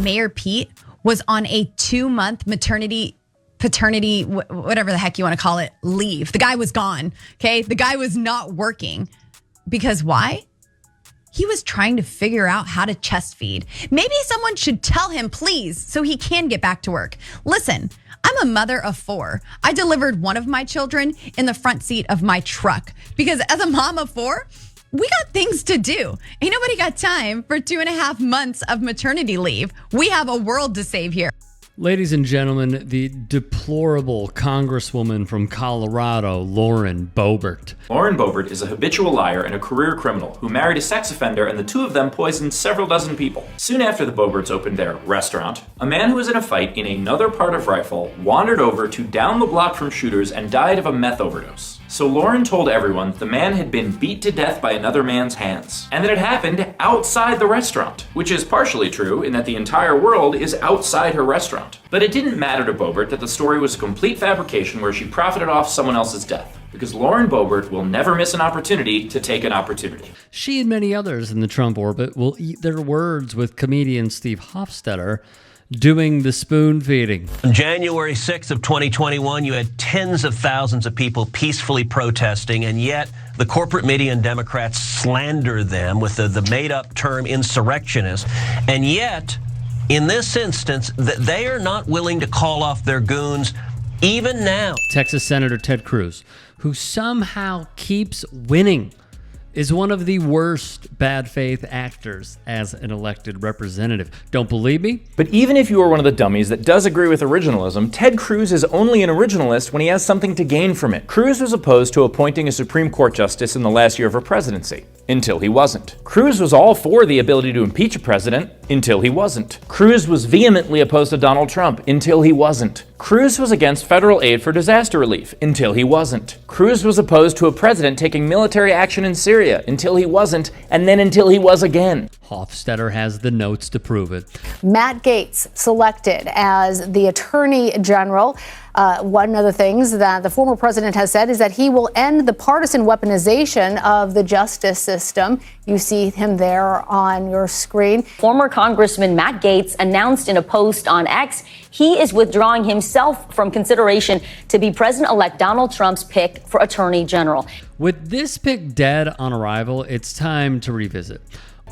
Mayor Pete was on a 2-month paternity, whatever the heck you want to call it, leave. The guy was gone, okay? The guy was not working. Because why? He was trying to figure out how to chest feed. Maybe someone should tell him, please, so he can get back to work. Listen, I'm a mother of 4. I delivered one of my children in the front seat of my truck because as a mom of 4, we got things to do. Ain't nobody got time for 2.5 months of maternity leave. We have a world to save here. Ladies and gentlemen, the deplorable Congresswoman from Colorado, Lauren Boebert. Lauren Boebert is a habitual liar and a career criminal who married a sex offender, and the two of them poisoned several dozen people. Soon after the Boeberts opened their restaurant, a man who was in a fight in another part of Rifle wandered over to down the block from shooters and died of a meth overdose. So Lauren told everyone the man had been beat to death by another man's hands, and that it happened outside the restaurant, which is partially true in that the entire world is outside her restaurant. But it didn't matter to Boebert that the story was a complete fabrication where she profited off someone else's death, because Lauren Boebert will never miss an opportunity to take an opportunity. She and many others in the Trump orbit will eat their words with comedian Steve Hofstetter doing the spoon feeding. On January 6th of 2021, you had tens of thousands of people peacefully protesting, and yet the corporate media and Democrats slander them with the made-up term insurrectionist. And yet, in this instance, they are not willing to call off their goons even now. Texas Senator Ted Cruz, who somehow keeps winning, is one of the worst bad faith actors as an elected representative. Don't believe me? But even if you are one of the dummies that does agree with originalism, Ted Cruz is only an originalist when he has something to gain from it. Cruz was opposed to appointing a Supreme Court justice in the last year of her presidency, until he wasn't. Cruz was all for the ability to impeach a president, until he wasn't. Cruz was vehemently opposed to Donald Trump, until he wasn't. Cruz was against federal aid for disaster relief, until he wasn't. Cruz was opposed to a president taking military action in Syria, until he wasn't, and then until he was again. Hofstetter has the notes to prove it. Matt Gaetz selected as the Attorney General. One of the things that the former president has said is that he will end the partisan weaponization of the justice system. You see him there on your screen. Former Congressman Matt Gaetz announced in a post on X he is withdrawing himself from consideration to be President-elect Donald Trump's pick for Attorney General. With this pick dead on arrival, it's time to revisit.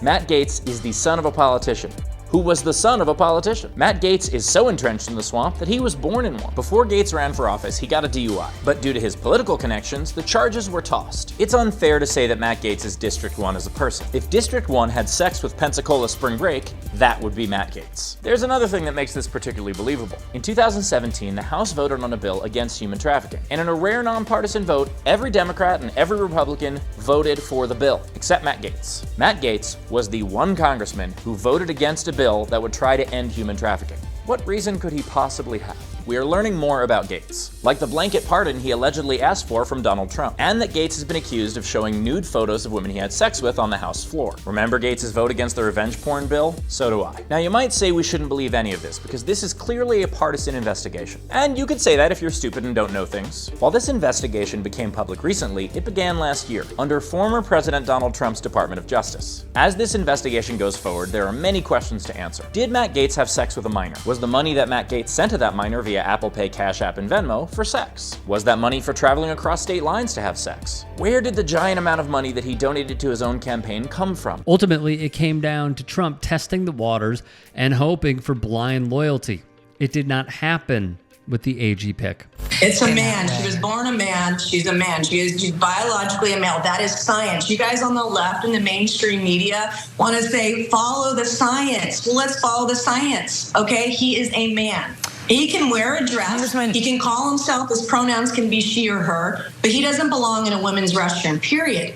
Matt Gaetz is the son of a politician, who was the son of a politician. Matt Gaetz is so entrenched in the swamp that he was born in one. Before Gaetz ran for office, he got a DUI. But due to his political connections, the charges were tossed. It's unfair to say that Matt Gaetz is District 1 as a person. If District 1 had sex with Pensacola Spring Break, that would be Matt Gaetz. There's another thing that makes this particularly believable. In 2017, the House voted on a bill against human trafficking. And in a rare nonpartisan vote, every Democrat and every Republican voted for the bill, except Matt Gaetz. Matt Gaetz was the one congressman who voted against a bill that would try to end human trafficking. What reason could he possibly have? We are learning more about Gaetz, like the blanket pardon he allegedly asked for from Donald Trump, and that Gaetz has been accused of showing nude photos of women he had sex with on the House floor. Remember Gaetz's vote against the revenge porn bill? So do I. Now you might say we shouldn't believe any of this because this is clearly a partisan investigation. And you could say that if you're stupid and don't know things. While this investigation became public recently, it began last year under former President Donald Trump's Department of Justice. As this investigation goes forward, there are many questions to answer. Did Matt Gaetz have sex with a minor? Was the money that Matt Gaetz sent to that minor via Apple Pay, Cash App, and Venmo for sex? Was that money for traveling across state lines to have sex? Where did the giant amount of money that he donated to his own campaign come from? Ultimately, it came down to Trump testing the waters and hoping for blind loyalty. It did not happen with the AG pick. It's a man. She was born a man. She's a man. She's biologically a male. That is science. You guys on the left and the mainstream media want to say, follow the science. Well, let's follow the science. Okay? He is a man. He can wear a dress. He can call himself, his pronouns can be she or her, but he doesn't belong in a women's restroom, period.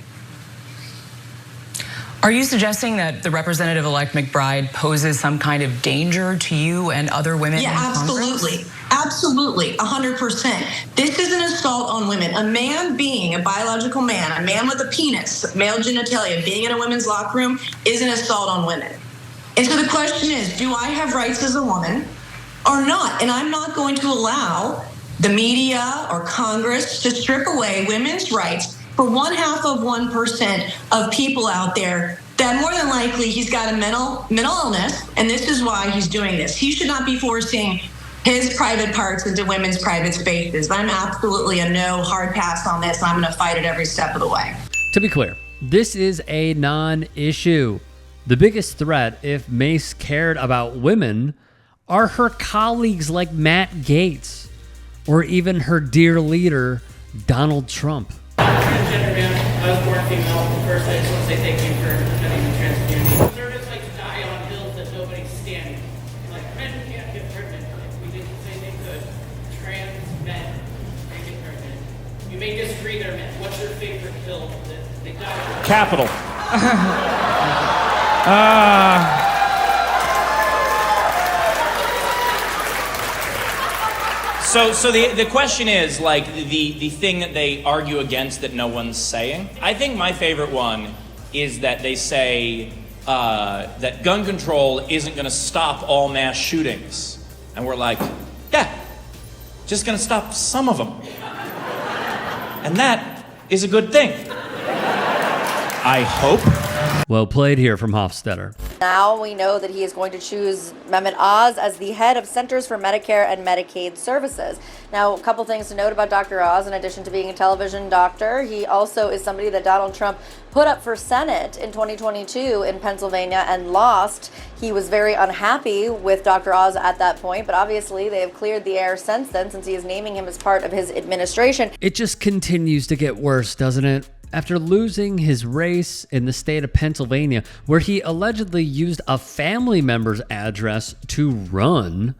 Are you suggesting that the Representative-elect McBride poses some kind of danger to you and other women in Congress? Absolutely. Absolutely, 100%. This is an assault on women. A man being a biological man, a man with a penis, male genitalia, being in a women's locker room is an assault on women. And so the question is, do I have rights as a woman or not? And I'm not going to allow the media or Congress to strip away women's rights for 0.5% of people out there then more than likely he's got a mental illness, and this is why he's doing this. He should not be forcing his private parts into women's private spaces. I'm absolutely a no hard pass on this, and I'm going to fight it every step of the way. To be clear, this is a non-issue. The biggest threat, if Mace cared about women, are her colleagues like Matt Gaetz, or even her dear leader, Donald Trump. Transgender man, I was born female. First, I just want to say thank you for defending the trans community. Conservatives like to die on hills that nobody's standing. Like, men can't get pregnant. We didn't say they could. Trans men can get pregnant. You may disagree there, men. What's your favorite hill that they die on? Capital. So the question is, like, the thing that they argue against that no one's saying. I think my favorite one is that they say that gun control isn't going to stop all mass shootings. And we're like, yeah, just going to stop some of them. And that is a good thing. I hope. Well played here from Hofstetter. Now we know that he is going to choose Mehmet Oz as the head of Centers for Medicare and Medicaid Services. Now, a couple things to note about Dr. Oz. In addition to being a television doctor, he also is somebody that Donald Trump put up for Senate in 2022 in Pennsylvania and lost. He was very unhappy with Dr. Oz at that point, but obviously they have cleared the air since then, since he is naming him as part of his administration. It just continues to get worse, doesn't it? After losing his race in the state of Pennsylvania, where he allegedly used a family member's address to run,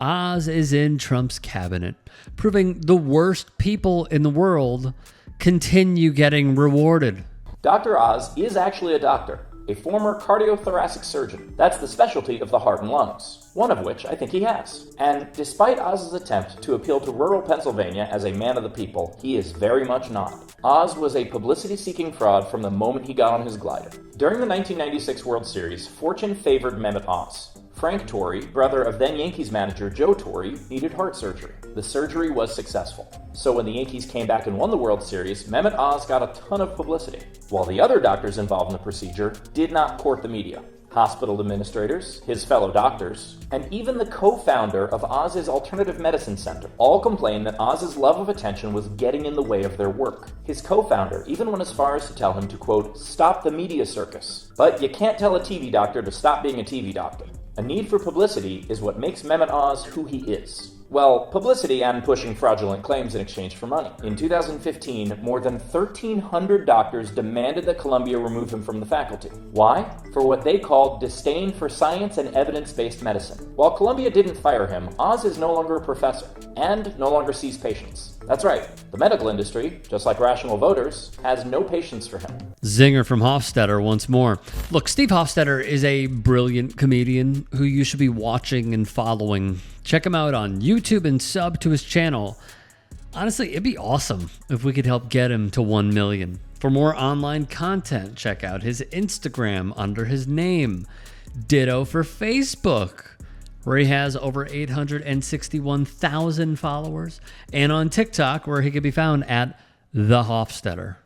Oz is in Trump's cabinet, proving the worst people in the world continue getting rewarded. Dr. Oz is actually a doctor, a former cardiothoracic surgeon. That's the specialty of the heart and lungs, one of which I think he has. And despite Oz's attempt to appeal to rural Pennsylvania as a man of the people, he is very much not. Oz was a publicity-seeking fraud from the moment he got on his glider. During the 1996 World Series, fortune favored Mehmet Oz. Frank Torre, brother of then Yankees manager Joe Torre, needed heart surgery. The surgery was successful. So when the Yankees came back and won the World Series, Mehmet Oz got a ton of publicity, while the other doctors involved in the procedure did not court the media. Hospital administrators, his fellow doctors, and even the co-founder of Oz's Alternative Medicine Center all complained that Oz's love of attention was getting in the way of their work. His co-founder even went as far as to tell him to, quote, stop the media circus. But you can't tell a TV doctor to stop being a TV doctor. A need for publicity is what makes Mehmet Oz who he is. Well, publicity and pushing fraudulent claims in exchange for money. In 2015, more than 1,300 doctors demanded that Columbia remove him from the faculty. Why? For what they called disdain for science and evidence-based medicine. While Columbia didn't fire him, Oz is no longer a professor and no longer sees patients. That's right, the medical industry, just like rational voters, has no patience for him. Zinger from Hofstetter once more. Look, Steve Hofstetter is a brilliant comedian who you should be watching and following. Check him out on YouTube and sub to his channel. Honestly, it'd be awesome if we could help get him to 1 million. For more online content, check out his Instagram under his name. Ditto for Facebook, where he has over 861,000 followers, and on TikTok, where he can be found at The Hofstetter.